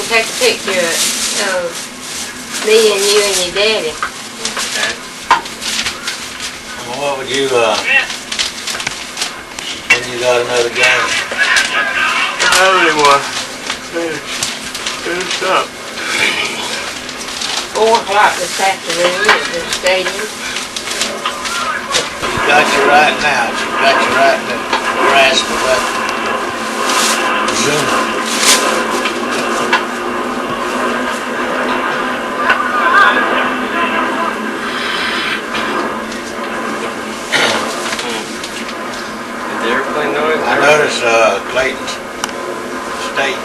take a picture of me and you and your daddy. Okay. Well, what would you, when you got another game? Another one. Finish up. 4 o'clock this afternoon at the stadium. You got you right now. You got you right in the grasp of that Zoomer. Did the airplane noise? I noticed Clayton State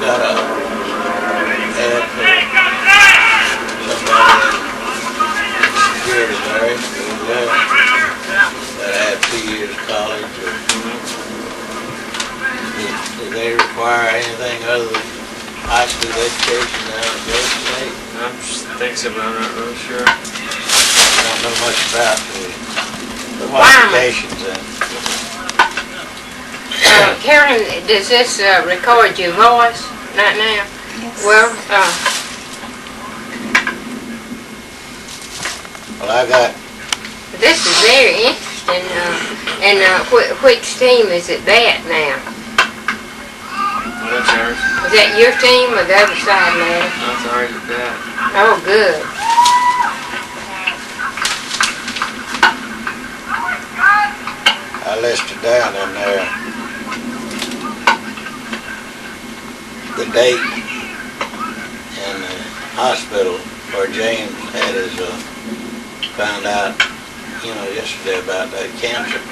got a ad for somebody in security there. That had 2 years college. Do they require anything other than high school education now at Georgia State? I'm just thinking about it, I'm not really sure. I don't know much about the qualifications and Carolyn, does this record your voice right now? Yes. Well, I got this is very interesting. And which team is it that now? Well, that's ours. Is that your team or the other side, man? That's ours at that. Oh, good. I listed down in there the date in the hospital where James had his found out, yesterday about that cancer.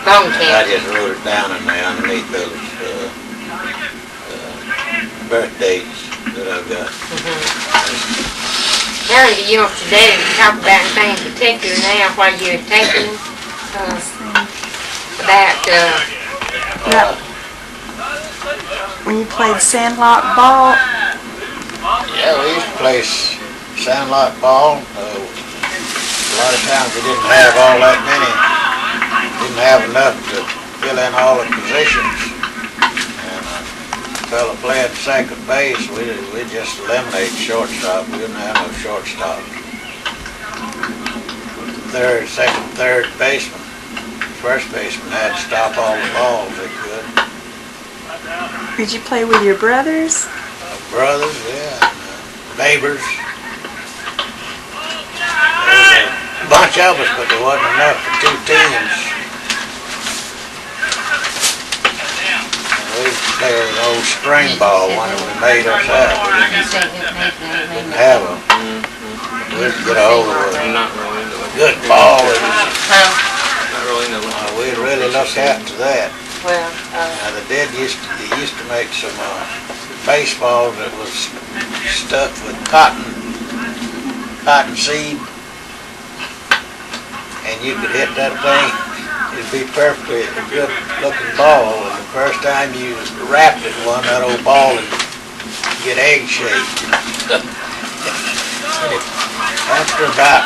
Bone I cancer. just wrote it down in there underneath those birth dates that I've got. Carolyn, do you want today to talk about anything in particular now while you're taking about when you played sandlot ball? Yeah, we used to play sandlot ball. A lot of times we didn't have all that many, didn't have enough to fill in all the positions. And a fella playing second base, we just eliminate shortstop. We didn't have no shortstop. Second, third baseman, first baseman had to stop all the balls they could. Did you play with your brothers? Brothers, yeah, and, neighbors. A bunch of us, but there wasn't enough for 2 teams. And we played an old string ball, one that we made ourselves. We didn't have them. We'd get a hold of I'm a not really into it. good ball. Not really into it. We'd really look after that. well, Now they used to make some baseballs that was stuffed with cotton seed. And you could hit that thing, it'd be perfectly a good looking ball, and the first time you wrapped it one, that old ball would get egg shaped. After about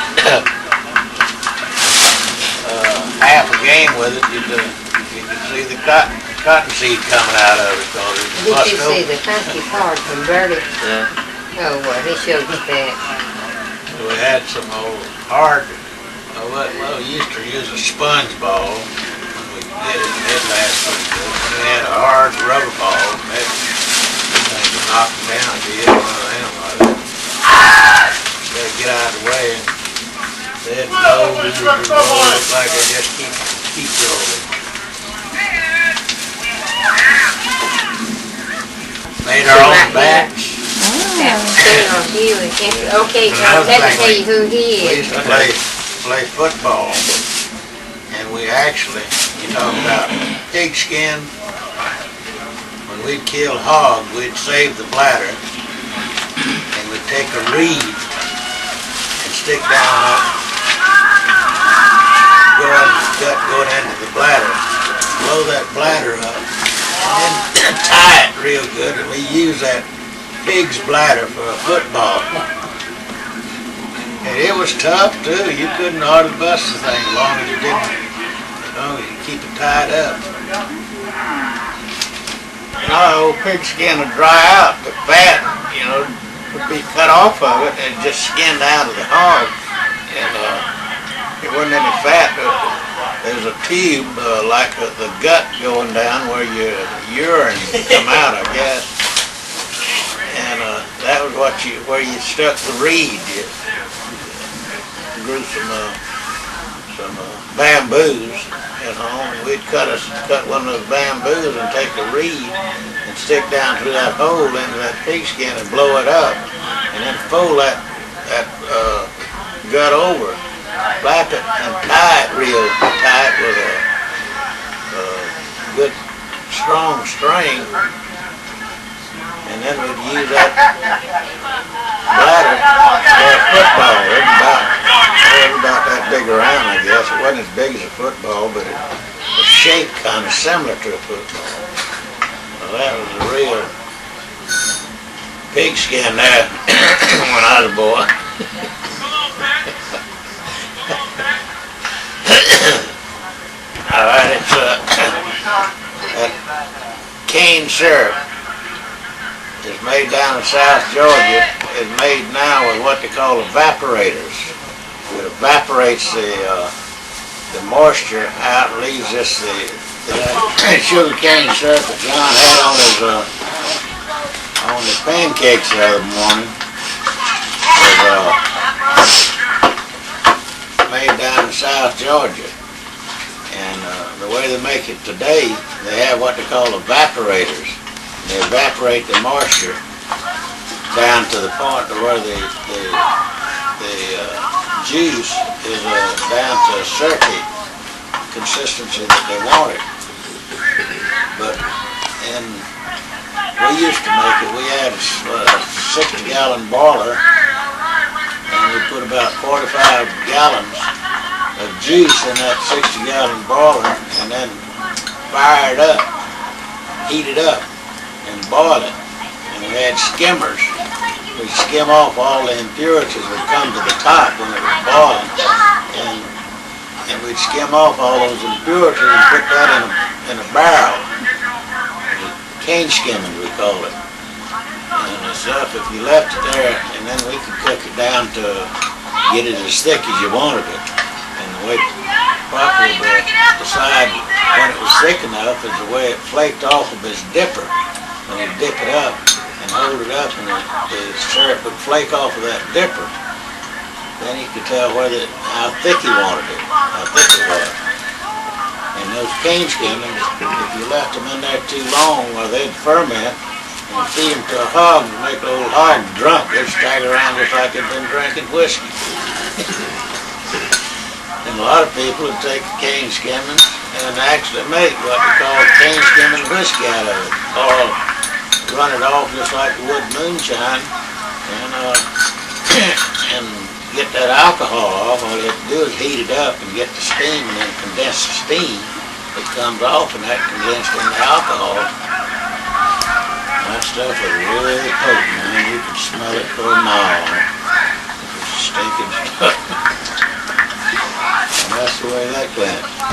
half a game with it, you could see the cotton seed coming out of it. did you see the country card from Bertie? Yeah. Oh, well, he showed you that. We had some old hard, we used to use a sponge ball when we did it, and it lasted pretty good. And we had a hard rubber ball, and that thing would knock them down if you hit one of them like that. You gotta get out of the way, and they'd roll, look like they just keep rolling. Made our own bats. Okay, I'll tell you who he We is. used to play football, and we actually, you talk about pigskin, when we'd kill hog, we'd save the bladder, and we'd take a reed and stick down that, go out of the gut going into the bladder, blow that bladder up, and then tie it real good, and we use that pig's bladder for a football. And it was tough too. You couldn't hardly bust the thing as long as you keep it tied up. And our old pigskin would dry out. The fat be cut off of it and just skinned down to the hog. And there wasn't any fat. There's a tube like the gut going down where your urine come out, I guess. And that was where you stuck the reed. You grew some bamboos, and we'd cut one of those bamboos and take the reed and stick down through that hole into that pigskin and blow it up, and then fold that gut over, flap it, and tie it real tight with a good strong string, and then we'd use that bladder for a football. It was about that big around, I guess. It wasn't as big as a football, but it was shaped kind of similar to a football. Well, that was a real pigskin there when I was a boy. All right, it's that cane syrup is made down in South Georgia. Is made now with what they call evaporators. It evaporates the moisture out and leaves just the sugar cane syrup that John had on his pancakes the other morning. Was made down in South Georgia. And the way they make it today, they have what they call evaporators. They evaporate the moisture down to the point where the juice is down to a syrupy consistency that they want it. But we used to make it. We had a 60-gallon boiler, and we put about 45 gallons of juice in that 60-gallon boiler, and then fire it up, heat it up, and boil it. And we had skimmers. We'd skim off all the impurities that come to the top when it was boiling, and we'd skim off all those impurities and put that in a barrel. Cane skimming, we call it. And the stuff, if you left it there, and then we could cook it down to get it as thick as you wanted it. And the way properly to decide when it was thick enough is the way it flaked off of his dipper. When you dip it up and hold it up, and the syrup would flake off of that dipper, then you could tell how thick he wanted it, how thick it was. And those cane skimmings, if you left them in there too long, well, they'd ferment, and you feed them to a hog and make the old hog drunk. They'd stagger around just like they'd been drinking whiskey. And a lot of people would take the cane skimmings and actually make what we call cane skimming whiskey out of it, or run it off just like you would moonshine, and get that alcohol off. All you have to do is heat it up and get the steam, and then condense the steam. It comes off, and that condensed into alcohol. And that stuff is really potent, man. You can smell it for a mile. It's stinking stuff. And that's the way that went.